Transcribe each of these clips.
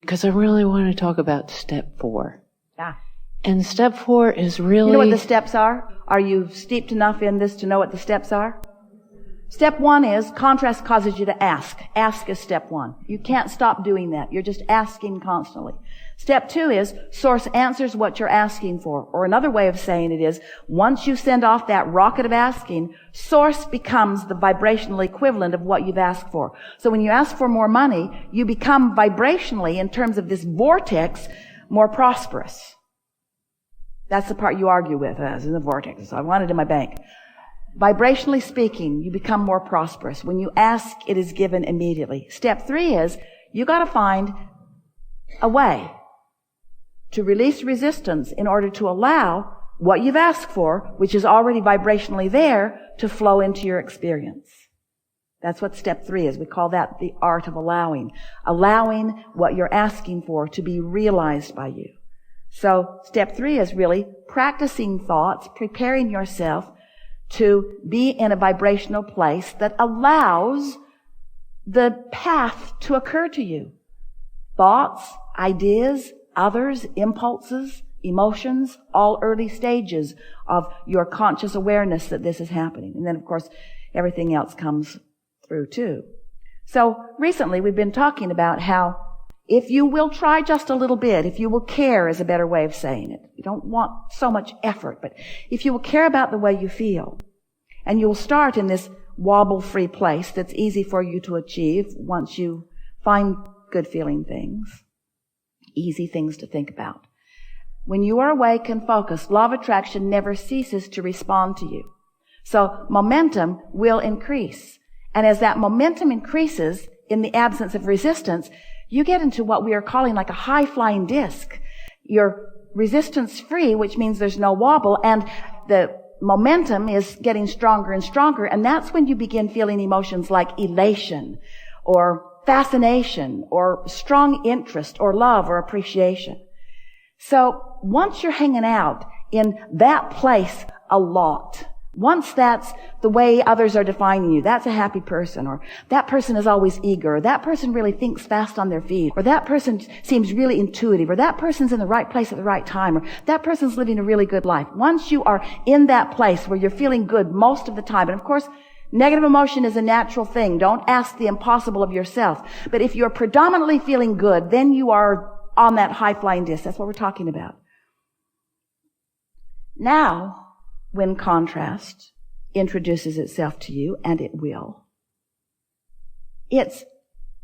because I really want to talk about step 4. Yeah. And step 4 is really... You know what the steps are? Are you steeped enough in this to know what the steps are? Step 1 is contrast causes you to ask. Ask is step 1. You can't stop doing that. You're just asking constantly. Step 2 is source answers what you're asking for. Or another way of saying it is, once you send off that rocket of asking, source becomes the vibrational equivalent of what you've asked for. So when you ask for more money, you become vibrationally, in terms of this vortex, more prosperous. That's the part you argue with, as in the vortex. I want it in my bank. Vibrationally speaking, you become more prosperous. When you ask, it is given immediately. Step 3 is, you got to find a way to release resistance in order to allow what you've asked for, which is already vibrationally there, to flow into your experience. That's what step 3 is. We call that the art of allowing. Allowing what you're asking for to be realized by you. So step 3 is really practicing thoughts, preparing yourself to be in a vibrational place that allows the path to occur to you. Thoughts, ideas, others, impulses, emotions, all early stages of your conscious awareness that this is happening. And then, of course, everything else comes through too. So recently we've been talking about how if you will try just a little bit, if you will care is a better way of saying it. You don't want so much effort, but if you will care about the way you feel, and you will start in this wobble-free place that's easy for you to achieve once you find good feeling things, easy things to think about. When you are awake and focused, law of attraction never ceases to respond to you. So momentum will increase. And as that momentum increases in the absence of resistance, you get into what we are calling like a high-flying disc. You're resistance-free, which means there's no wobble, and the momentum is getting stronger and stronger, and that's when you begin feeling emotions like elation or fascination or strong interest or love or appreciation. So once you're hanging out in that place a lot, once that's the way others are defining you, that's a happy person, or that person is always eager, or that person really thinks fast on their feet, or that person seems really intuitive, or that person's in the right place at the right time, or that person's living a really good life. Once you are in that place where you're feeling good most of the time, and of course, negative emotion is a natural thing. Don't ask the impossible of yourself. But if you're predominantly feeling good, then you are on that high-flying disc. That's what we're talking about. Now, when contrast introduces itself to you, and it will, it's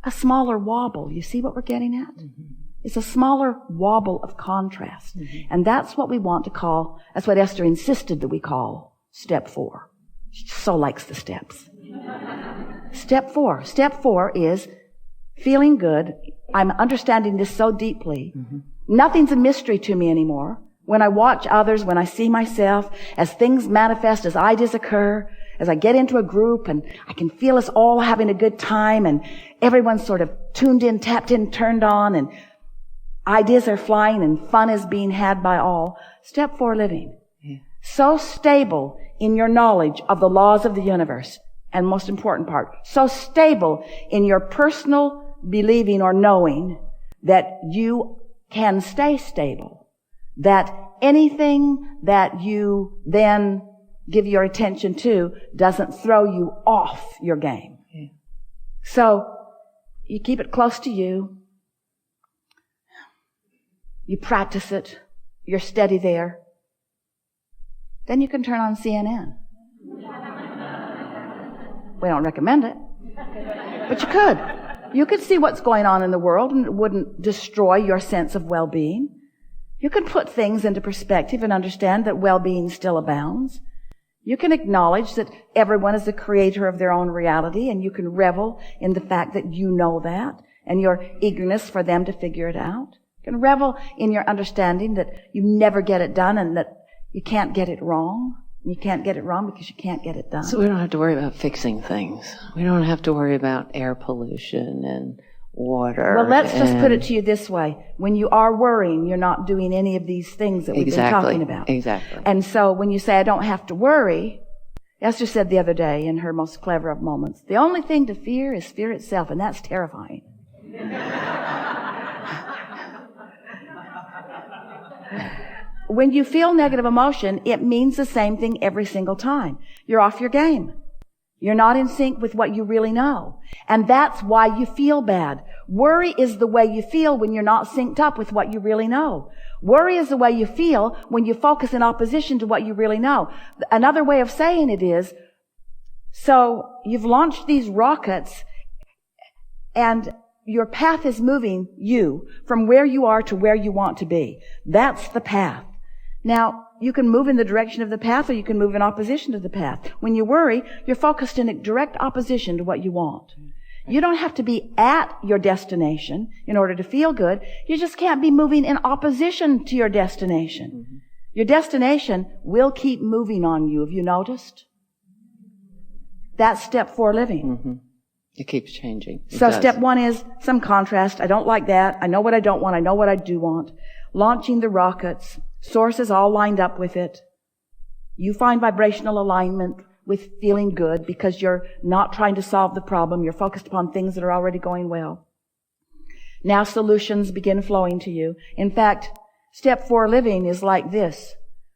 a smaller wobble. You see what we're getting at? Mm-hmm. It's a smaller wobble of contrast. Mm-hmm. And that's what we want to call, that's what Esther insisted that we call step 4. She so likes the steps. Step 4. Step 4 is feeling good. I'm understanding this so deeply. Mm-hmm. Nothing's a mystery to me anymore. When I watch others, when I see myself, as things manifest, as ideas occur, as I get into a group and I can feel us all having a good time and everyone's sort of tuned in, tapped in, turned on, and ideas are flying and fun is being had by all. Step 4, living. Yeah. So stable in your knowledge of the laws of the universe, and most important part, so stable in your personal believing or knowing that you can stay stable. That anything that you then give your attention to doesn't throw you off your game. Yeah. So you keep it close to you. You practice it. You're steady there. Then you can turn on CNN. We don't recommend it. But you could. You could see what's going on in the world, and it wouldn't destroy your sense of well-being. You can put things into perspective and understand that well-being still abounds. You can acknowledge that everyone is the creator of their own reality, and you can revel in the fact that you know that and your eagerness for them to figure it out. You can revel in your understanding that you never get it done and that you can't get it wrong. You can't get it wrong because you can't get it done. So we don't have to worry about fixing things. We don't have to worry about air pollution and water. Well, let's just put it to you this way. When you are worrying, you're not doing any of these things that we've been talking about. Exactly. And so when you say, I don't have to worry, Esther said the other day in her most clever of moments, the only thing to fear is fear itself, and that's terrifying. When you feel negative emotion, it means the same thing every single time. You're off your game. You're not in sync with what you really know. And that's why you feel bad. Worry is the way you feel when you're not synced up with what you really know. Worry is the way you feel when you focus in opposition to what you really know. Another way of saying it is, so you've launched these rockets and your path is moving you from where you are to where you want to be. That's the path. Now, you can move in the direction of the path or you can move in opposition to the path. When you worry, you're focused in a direct opposition to what you want. You don't have to be at your destination in order to feel good. You just can't be moving in opposition to your destination. Mm-hmm. Your destination will keep moving on you. Have you noticed? That's step 4 living. Mm-hmm. It keeps changing. So step 1 is some contrast. I don't like that. I know what I don't want. I know what I do want. Launching the rockets. Sources all lined up with it. You find vibrational alignment with feeling good because you're not trying to solve the problem. You're focused upon things that are already going well. Now solutions begin flowing to you. In fact, step 4 living is like this.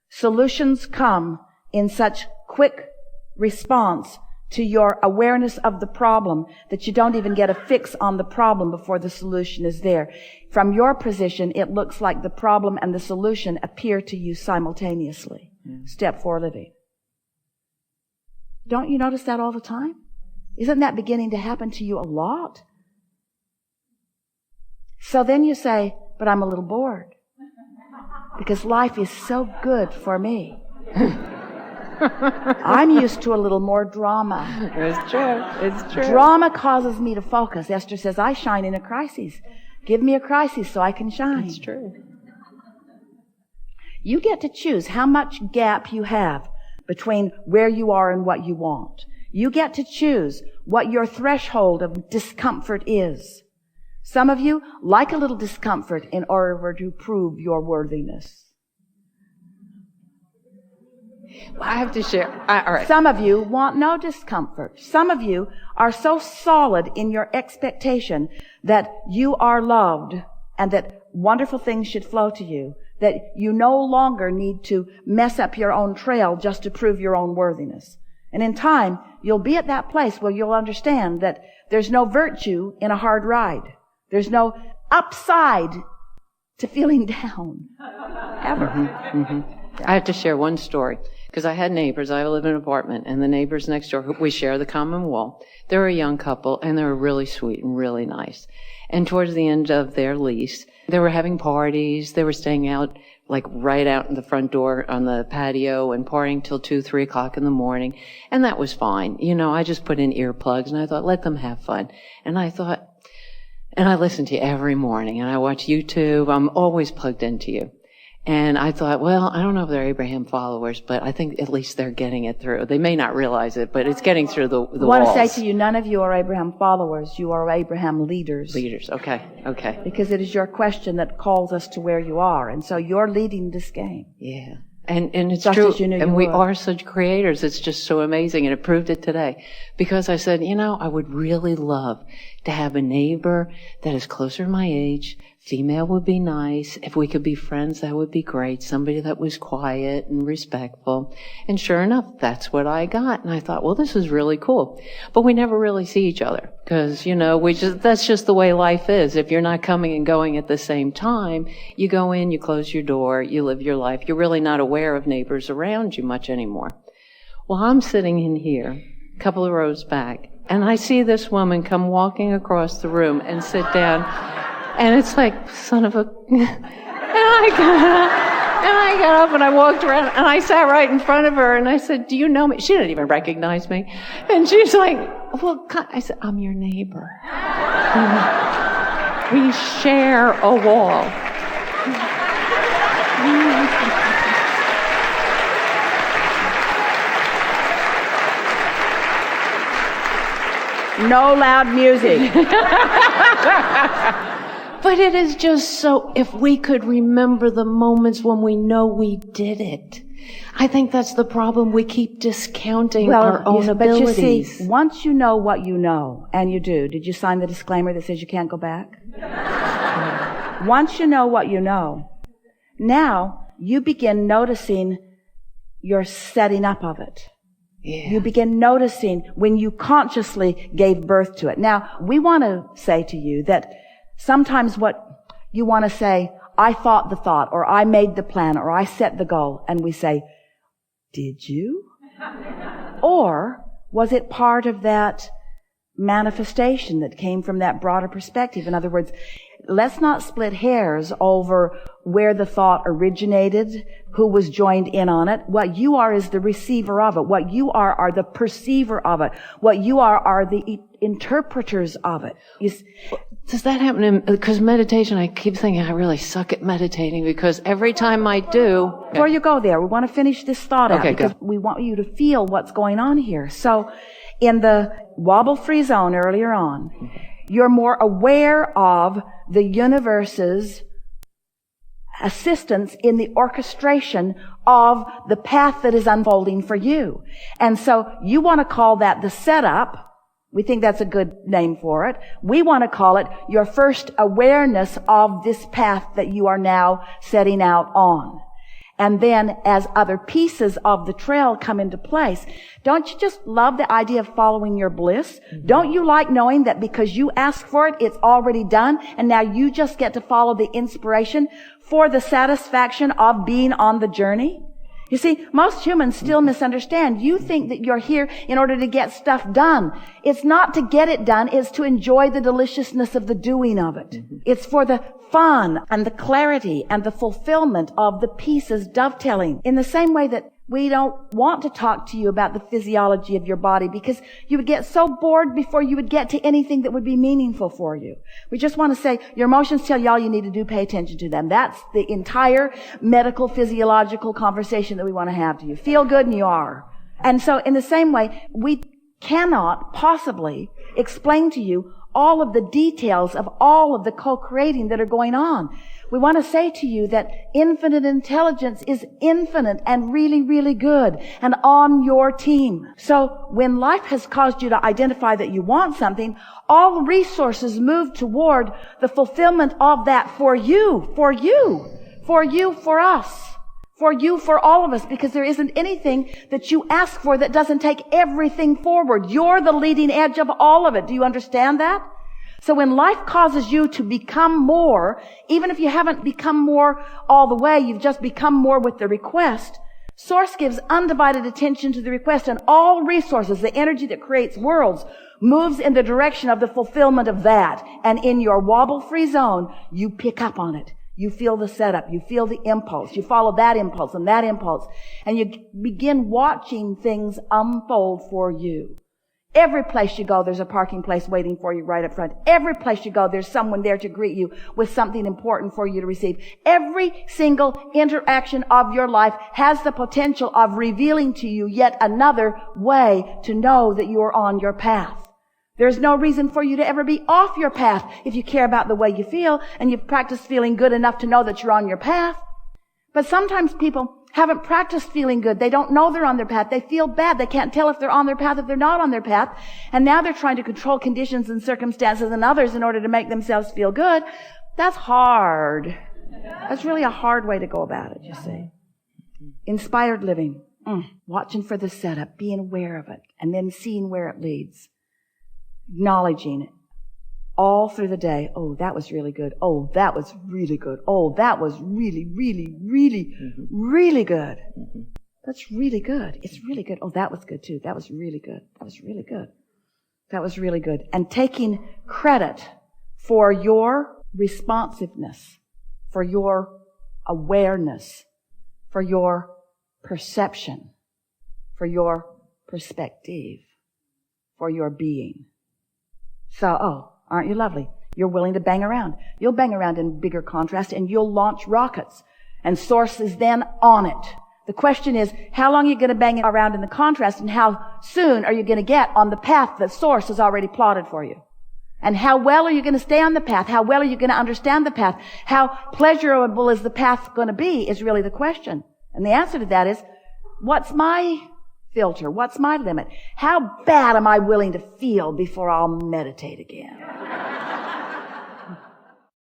Solutions come in such quick response to your awareness of the problem that you don't even get a fix on the problem before the solution is there. From your position, it looks like the problem and the solution appear to you simultaneously. Step 4 living. Don't you notice that all the time? Isn't that beginning to happen to you a lot? So then you say, but I'm a little bored because life is so good for me. I'm used to a little more drama. It's true. It's true. Drama causes me to focus. Esther says, I shine in a crisis. Give me a crisis so I can shine. It's true. You get to choose how much gap you have between where you are and what you want. You get to choose what your threshold of discomfort is. Some of you like a little discomfort in order to prove your worthiness. Well, I have to share. All right. Some of you want no discomfort. Some of you are so solid in your expectation that you are loved and that wonderful things should flow to you, that you no longer need to mess up your own trail just to prove your own worthiness. And in time, you'll be at that place where you'll understand that there's no virtue in a hard ride. There's no upside to feeling down. Ever. Mm-hmm, mm-hmm. I have to share one story. Because I had neighbors. I live in an apartment, and the neighbors next door, we share the common wall. They're a young couple, and they were really sweet and really nice. And towards the end of their lease, they were having parties. They were staying out, like right out in the front door on the patio and partying till 2, 3 o'clock in the morning. And that was fine. You know, I just put in earplugs, and I thought, let them have fun. And I thought, and I listen to you every morning, and I watch YouTube. I'm always plugged into you. And I thought, well, I don't know if they're Abraham followers, but I think at least they're getting it through. They may not realize it, but it's getting through the walls. I want to say to you, none of you are Abraham followers. You are Abraham leaders. Leaders, okay. Because it is your question that calls us to where you are. And so you're leading this game. Yeah. And it's just true. As you knew and you we would. are such creators. It's just so amazing. And it proved it today. Because I said, you know, I would really love to have a neighbor that is closer to my age. Female would be nice. If we could be friends, that would be great. Somebody that was quiet and respectful. And sure enough, that's what I got. And I thought, well, this is really cool. But we never really see each other. Because, you know, that's just the way life is. If you're not coming and going at the same time, you go in, you close your door, you live your life. You're really not aware of neighbors around you much anymore. Well, I'm sitting in here, a couple of rows back, and I see this woman come walking across the room and sit down. And it's like, son of a... And I got up and I walked around and I sat right in front of her and I said, do you know me? She didn't even recognize me. And she's like, well, God. I said, I'm your neighbor. We share a wall. No loud music. But it is just so, if we could remember the moments when we know we did it. I think that's the problem. We keep discounting our own abilities. But you see, once you know what you know, and you do, did you sign the disclaimer that says you can't go back? Once you know what you know, Now you begin noticing your setting up of it. Yeah. You begin noticing when you consciously gave birth to it. Now, we want to say to you that sometimes what you want to say, I thought the thought, or I made the plan, or I set the goal, and we say, did you? Or was it part of that manifestation that came from that broader perspective? In other words, let's not split hairs over where the thought originated, who was joined in on it. What you are is the receiver of it. What you are the perceiver of it. What you are the interpreters of it. Does that happen in, because meditation, I keep thinking I really suck at meditating because every time I do. Before you go there, we want to finish this thought out because go. we want you to feel what's going on here. So in the wobble-free zone earlier on, you're more aware of the universe's assistance in the orchestration of the path that is unfolding for you. And so you want to call that the setup. We think that's a good name for it. We want to call it your first awareness of this path that you are now setting out on. And then as other pieces of the trail come into place, don't you just love the idea of following your bliss? Mm-hmm. Don't you like knowing that because you ask for it, it's already done, and now you just get to follow the inspiration for the satisfaction of being on the journey? You see, most humans still misunderstand. You think that you're here in order to get stuff done. It's not to get it done. It's to enjoy the deliciousness of the doing of it. Mm-hmm. It's for the fun and the clarity and the fulfillment of the pieces dovetailing. In the same way that we don't want to talk to you about the physiology of your body because you would get so bored before you would get to anything that would be meaningful for you. We just want to say your emotions tell you all you need to do, pay attention to them. That's the entire medical physiological conversation that we want to have to you. Feel good and you are. And so in the same way, we cannot possibly explain to you all of the details of all of the co-creating that are going on. We want to say to you that infinite intelligence is infinite and really, really good and on your team. So when life has caused you to identify that you want something, all resources move toward the fulfillment of that for you, for you, for you, for us, for you, for all of us, because there isn't anything that you ask for that doesn't take everything forward. You're the leading edge of all of it. Do you understand that? So when life causes you to become more, even if you haven't become more all the way, you've just become more with the request, Source gives undivided attention to the request, and all resources, the energy that creates worlds, moves in the direction of the fulfillment of that. And in your wobble-free zone, you pick up on it. You feel the setup. You feel the impulse. You follow that impulse and that impulse. And you begin watching things unfold for you. Every place you go, there's a parking place waiting for you right up front. Every place you go, there's someone there to greet you with something important for you to receive. Every single interaction of your life has the potential of revealing to you yet another way to know that you are on your path. There's no reason for you to ever be off your path if you care about the way you feel and you've practiced feeling good enough to know that you're on your path. But sometimes people haven't practiced feeling good. They don't know they're on their path. They feel bad. They can't tell if they're on their path, if they're not on their path. And now they're trying to control conditions and circumstances and others in order to make themselves feel good. That's hard. That's really a hard way to go about it, you see. Inspired living. Watching for the setup, being aware of it, and then seeing where it leads. Acknowledging it. All through the day. Oh, that was really good. Oh, that was really good. Oh, that was really, really, really, really good. That's really good. It's really good. Oh, that was good too. That was really good. That was really good. That was really good. And taking credit for your responsiveness, for your awareness, for your perception, for your perspective, for your being. So, aren't you lovely? You're willing to bang around. You'll bang around in bigger contrast and you'll launch rockets. And Source is then on it. The question is, how long are you going to bang around in the contrast and how soon are you going to get on the path that Source has already plotted for you? And how well are you going to stay on the path? How well are you going to understand the path? How pleasurable is the path going to be is really the question. And the answer to that is, what's my filter? What's my limit? How bad am I willing to feel before I'll meditate again?